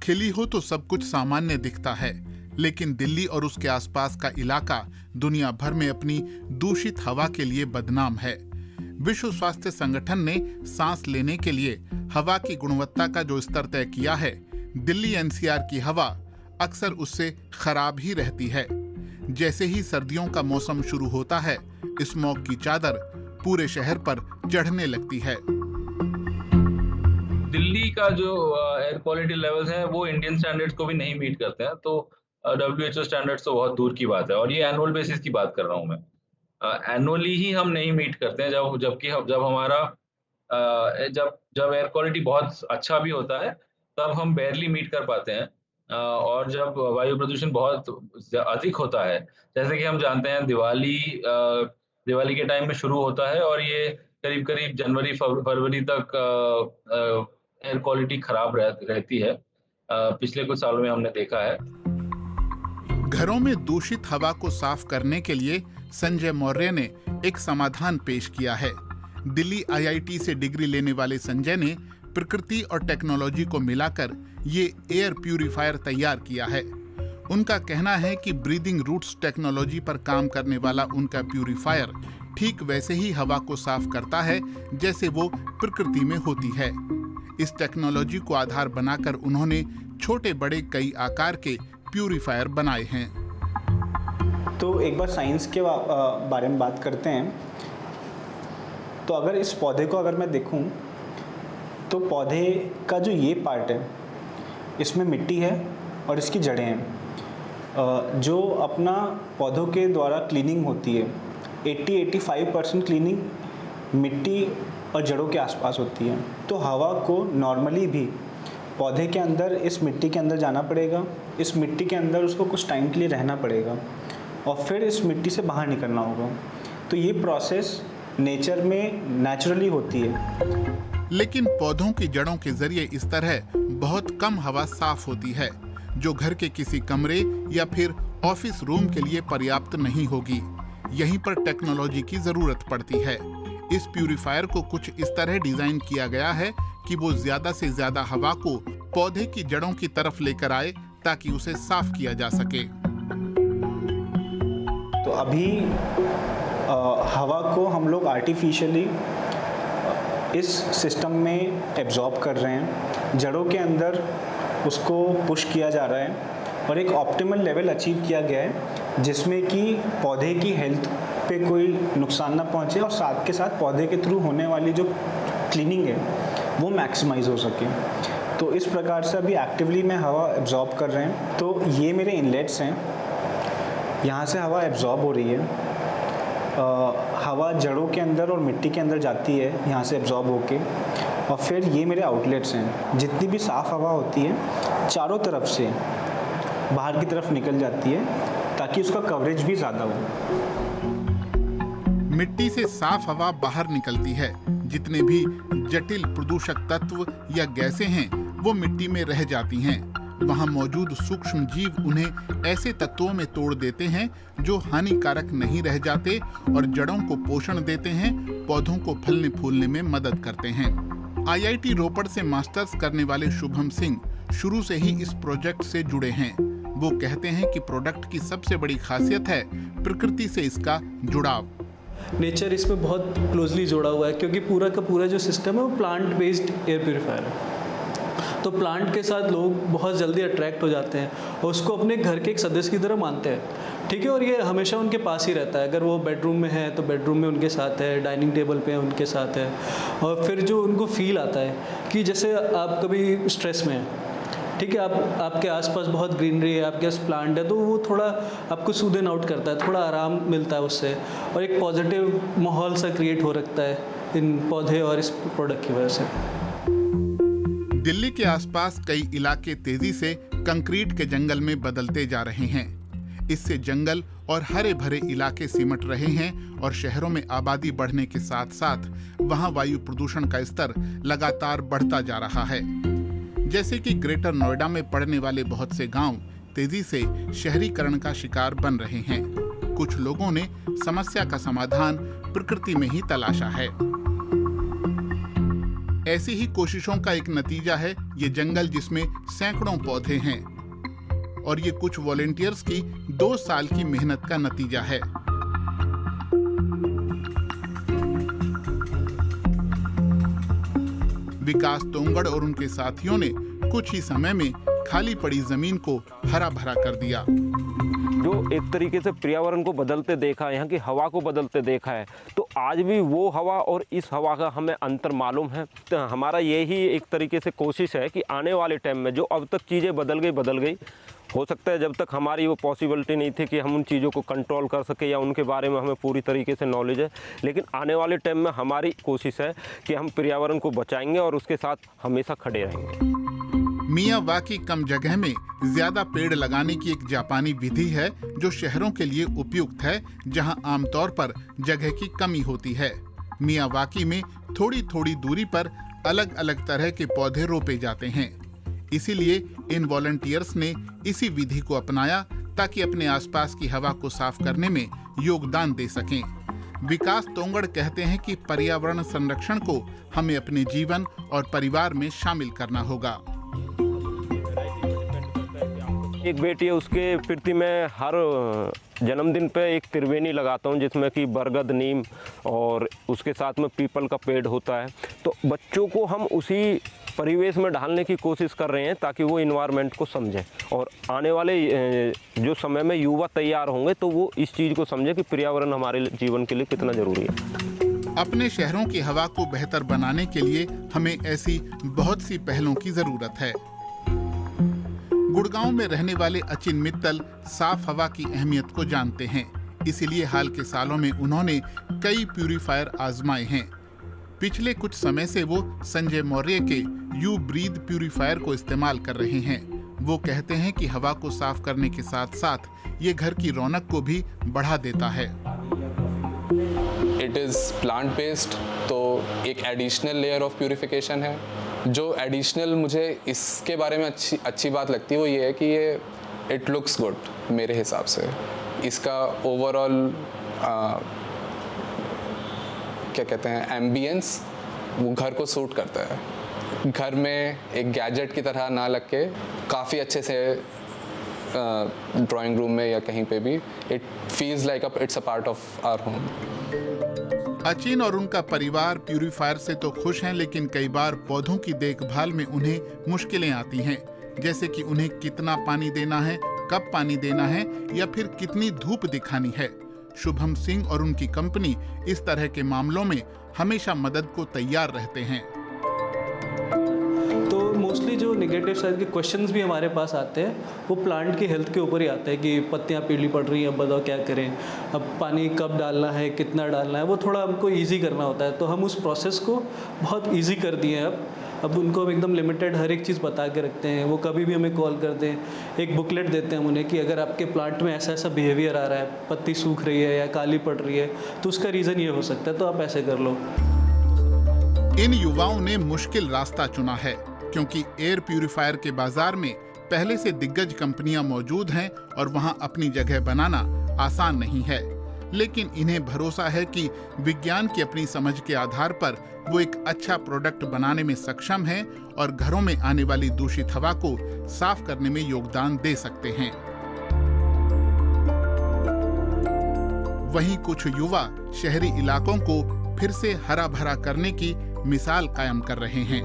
खिली हो तो सब कुछ सामान्य दिखता है, लेकिन दिल्ली और उसके आसपास का इलाका दुनिया भर में अपनी दूषित हवा के लिए बदनाम है। विश्व स्वास्थ्य संगठन ने सांस लेने के लिए हवा की गुणवत्ता का जो स्तर तय किया है, दिल्ली एनसीआर की हवा अक्सर उससे खराब ही रहती है। जैसे ही सर्दियों का मौसम शुरू होता है, स्मॉग की चादर पूरे शहर पर चढ़ने लगती है। दिल्ली का जो एयर क्वालिटी लेवल्स हैं वो इंडियन स्टैंडर्ड्स को भी नहीं मीट करते हैं, तो डब्ल्यूएचओ स्टैंडर्ड्स तो बहुत दूर की बात है। और ये एनुअल बेसिस की बात कर रहा हूँ मैं। एनुअली ही हम नहीं मीट करते हैं, जब हमारा जब जब एयर क्वालिटी बहुत अच्छा भी होता है, तब हम बेयरली मीट कर पाते हैं। और जब वायु प्रदूषण बहुत अधिक होता है, जैसे कि हम जानते हैं दिवाली के टाइम में शुरू होता है और ये करीब-करीब जनवरी फरवरी तक एयर क्वालिटी खराब रहती है। पिछले कुछ सालों में हमने देखा है। घरों में दूषित हवा को साफ करने के लिए संजय मौर्य ने एक समाधान पेश किया है। दिल्ली आईआईटी से डिग्री लेने वाले संजय ने प्रकृति और टेक्नोलॉजी को मिलाकर ये एयर प्यूरिफायर तैयार किया है। उनका कहना है कि ब्रीदिंग रूट्स टेक्नोलॉजी पर काम करने वाला उनका प्यूरिफायर ठीक वैसे ही हवा को साफ करता है जैसे वो प्रकृति में होती है। इस टेक्नोलॉजी को आधार बनाकर उन्होंने छोटे बड़े कई आकार के प्यूरिफायर बनाए हैं। तो एक बार साइंस के बारे में बात करते हैं। तो अगर इस पौधे को मैं देखूं, तो पौधे का जो ये पार्ट है, इसमें मिट्टी है और इसकी जड़ें हैं। जो अपना पौधों के द्वारा क्लीनिंग होती है, 80-85% क्लीनिंग मिट्टी और जड़ों के आसपास होती है। तो हवा को नॉर्मली भी पौधे के अंदर इस मिट्टी के अंदर जाना पड़ेगा, इस मिट्टी के अंदर उसको कुछ टाइम के लिए रहना पड़ेगा और फिर इस मिट्टी से बाहर निकलना होगा। तो ये प्रोसेस नेचर में नेचुरली होती है। लेकिन पौधों की जड़ों के जरिए इस तरह बहुत कम हवा साफ होती है, जो घर के किसी कमरे या फिर ऑफिस रूम के लिए पर्याप्त नहीं होगी। यहीं पर टेक्नोलॉजी की जरूरत पड़ती है। इस प्यूरिफायर को कुछ इस तरह डिजाइन किया गया है कि वो ज्यादा से ज्यादा हवा को पौधे की जड़ों की तरफ लेकर आए, ताकि उसे साफ किया जा सके। तो अभी हवा को हम लोग आर्टिफिशियली इस सिस्टम में एब्जॉर्ब कर रहे हैं, जड़ों के अंदर उसको पुश किया जा रहा है और एक ऑप्टिमल लेवल अचीव किया गया है, जिसमें कि पौधे की हेल्थ पे कोई नुकसान ना पहुंचे और साथ के साथ पौधे के थ्रू होने वाली जो क्लीनिंग है वो मैक्सिमाइज हो सके। तो इस प्रकार से अभी एक्टिवली मैं हवा एब्जॉर्ब कर रहे हैं। तो ये मेरे इनलेट्स हैं, यहाँ से हवा एब्जॉर्ब हो रही है। हवा जड़ों के अंदर और मिट्टी के अंदर जाती है यहाँ से एब्जॉर्ब होके, और फिर ये मेरे आउटलेट्स हैं। जितनी भी साफ़ हवा होती है चारों तरफ से बाहर की तरफ निकल जाती है, ताकि उसका कवरेज भी ज़्यादा हो। मिट्टी से साफ हवा बाहर निकलती है। जितने भी जटिल प्रदूषक तत्व या गैसें हैं, वो मिट्टी में रह जाती हैं। वहाँ मौजूद सूक्ष्म जीव उन्हें ऐसे तत्वों में तोड़ देते हैं जो हानिकारक नहीं रह जाते और जड़ों को पोषण देते हैं, पौधों को फलने फूलने में मदद करते हैं। आईआईटी रोपड़ से मास्टर्स करने वाले शुभम सिंह शुरू से ही इस प्रोजेक्ट से जुड़े हैं। वो कहते हैं कि प्रोडक्ट की सबसे बड़ी खासियत है प्रकृति से इसका जुड़ाव। नेचर इसमें बहुत क्लोजली जुड़ा हुआ है, क्योंकि पूरा का पूरा जो सिस्टम है वो प्लांट बेस्ड एयर प्योरीफायर है। तो प्लांट के साथ लोग बहुत जल्दी अट्रैक्ट हो जाते हैं और उसको अपने घर के एक सदस्य की तरह मानते हैं, ठीक है। और ये हमेशा उनके पास ही रहता है। अगर वो बेडरूम में है तो बेडरूम में उनके साथ है, डाइनिंग टेबल पे उनके साथ है। और फिर जो उनको फील आता है कि जैसे आप कभी स्ट्रेस में हैं, ठीक है, आपके आसपास बहुत ग्रीनरी है, आपके पास प्लांट है, तो वो थोड़ा आपको सूदन आउट करता है, थोड़ा आराम मिलता है उससे, और एक पॉजिटिव माहौल सा क्रिएट हो रखता है इन पौधे और इस प्रोडक्ट की वजह से। दिल्ली के आसपास कई इलाके तेजी से कंक्रीट के जंगल में बदलते जा रहे हैं। इससे जंगल और हरे भरे इलाके सिमट रहे हैं और शहरों में आबादी बढ़ने के साथ साथ वहां वायु प्रदूषण का स्तर लगातार बढ़ता जा रहा है। जैसे कि ग्रेटर नोएडा में पड़ने वाले बहुत से गांव तेजी से शहरीकरण का शिकार बन रहे हैं। कुछ लोगों ने समस्या का समाधान प्रकृति में ही तलाशा है। ऐसी ही कोशिशों का एक नतीजा है ये जंगल जिसमें सैकड़ों पौधे हैं और ये कुछ वॉलंटियर्स की 2 साल की मेहनत का नतीजा है। विकास तोंगड़ और उनके साथियों ने कुछ ही समय में खाली पड़ी जमीन को हरा भरा कर दिया। जो एक तरीके से पर्यावरण को बदलते देखा है, यहाँ की हवा को बदलते देखा है, तो आज भी वो हवा और इस हवा का हमें अंतर मालूम है। तो हमारा यही एक तरीके से कोशिश है कि आने वाले टाइम में जो अब तक चीज़ें बदल गई, हो सकता है जब तक हमारी वो पॉसिबिलिटी नहीं थी कि हम उन चीज़ों को कंट्रोल कर सके या उनके बारे में हमें पूरी तरीके से नॉलेज है, लेकिन आने वाले टाइम में हमारी कोशिश है कि हम पर्यावरण को बचाएंगे और उसके साथ हमेशा खड़े रहेंगे। मियावाकी कम जगह में ज्यादा पेड़ लगाने की एक जापानी विधि है जो शहरों के लिए उपयुक्त है, जहां आमतौर पर जगह की कमी होती है। मियावाकी में थोड़ी थोड़ी दूरी पर अलग अलग तरह के पौधे रोपे जाते हैं। इसीलिए इन वॉलंटियर्स ने इसी विधि को अपनाया ताकि अपने आसपास की हवा को साफ करने में योगदान दे सकें। विकास तोंगड़ कहते हैं कि पर्यावरण संरक्षण को हमें अपने जीवन और परिवार में शामिल करना होगा। एक बेटी है, उसके प्रति मैं हर जन्मदिन पे एक त्रिवेणी लगाता हूँ जिसमें कि बरगद, नीम और उसके साथ में पीपल का पेड़ होता है। तो बच्चों को हम उसी परिवेश में ढालने की कोशिश कर रहे हैं ताकि वो इन्वायरमेंट को समझें और आने वाले जो समय में युवा तैयार होंगे तो वो इस चीज़ को समझें कि पर्यावरण हमारे जीवन के लिए कितना ज़रूरी है। अपने शहरों की हवा को बेहतर बनाने के लिए हमें ऐसी बहुत सी पहलों की जरूरत है। गुड़गांव में रहने वाले अचिन मित्तल साफ हवा की अहमियत को जानते हैं, इसीलिए हाल के सालों में उन्होंने कई प्यूरीफायर आजमाए हैं। पिछले कुछ समय से वो संजय मौर्य के यू ब्रीद प्यूरीफायर को इस्तेमाल कर रहे हैं। वो कहते हैं कि हवा को साफ करने के साथ साथ ये घर की रौनक को भी बढ़ा देता है। इट इज़ प्लांट बेस्ड, तो एक एडिशनल लेयर ऑफ प्यूरिफिकेशन है। जो एडिशनल मुझे इसके बारे में अच्छी बात लगती है वो ये है कि ये इट लुक्स गुड। मेरे हिसाब से इसका ओवरऑल क्या कहते हैं एम्बियंस, वो घर को सूट करता है। घर में एक गैजेट की तरह ना लग के काफ़ी अच्छे से ड्राइंग रूम में या कहीं पे भी it feels like it's a part of our home. Achin और उनका परिवार प्यूरीफायर से तो खुश हैं, लेकिन कई बार पौधों की देखभाल में उन्हें मुश्किलें आती हैं, जैसे कि उन्हें कितना पानी देना है, कब पानी देना है या फिर कितनी धूप दिखानी है। शुभम सिंह और उनकी कंपनी इस तरह के मामलों में हमेशा मदद को तैयार रहते हैं। तो मोस्टली जो नेगेटिव साइड के क्वेश्चंस भी हमारे पास आते हैं वो प्लांट की हेल्थ के ऊपर ही आते हैं कि पत्तियां पीली पड़ रही हैं, अब बताओ क्या करें, अब पानी कब डालना है, कितना डालना है, वो थोड़ा हमको इजी करना होता है। तो हम उस प्रोसेस को बहुत इजी कर दिए हैं। अब उनको हम एकदम लिमिटेड हर एक चीज़ बता के रखते हैं। वो कभी भी हमें कॉल कर दें, एक बुकलेट देते हैं हम उन्हें कि अगर आपके प्लांट में ऐसा ऐसा बिहेवियर आ रहा है, पत्ती सूख रही है या काली पड़ रही है, तो उसका रीज़न ये हो सकता है, तो आप ऐसे कर लो। इन युवाओं ने मुश्किल रास्ता चुना है क्योंकि एयर प्यूरीफायर के बाजार में पहले से दिग्गज कंपनियां मौजूद हैं और वहां अपनी जगह बनाना आसान नहीं है। लेकिन इन्हें भरोसा है कि विज्ञान की अपनी समझ के आधार पर वो एक अच्छा प्रोडक्ट बनाने में सक्षम हैं और घरों में आने वाली दूषित हवा को साफ करने में योगदान दे सकते हैं। वहीं कुछ युवा शहरी इलाकों को फिर से हरा भरा करने की मिसाल कायम कर रहे हैं।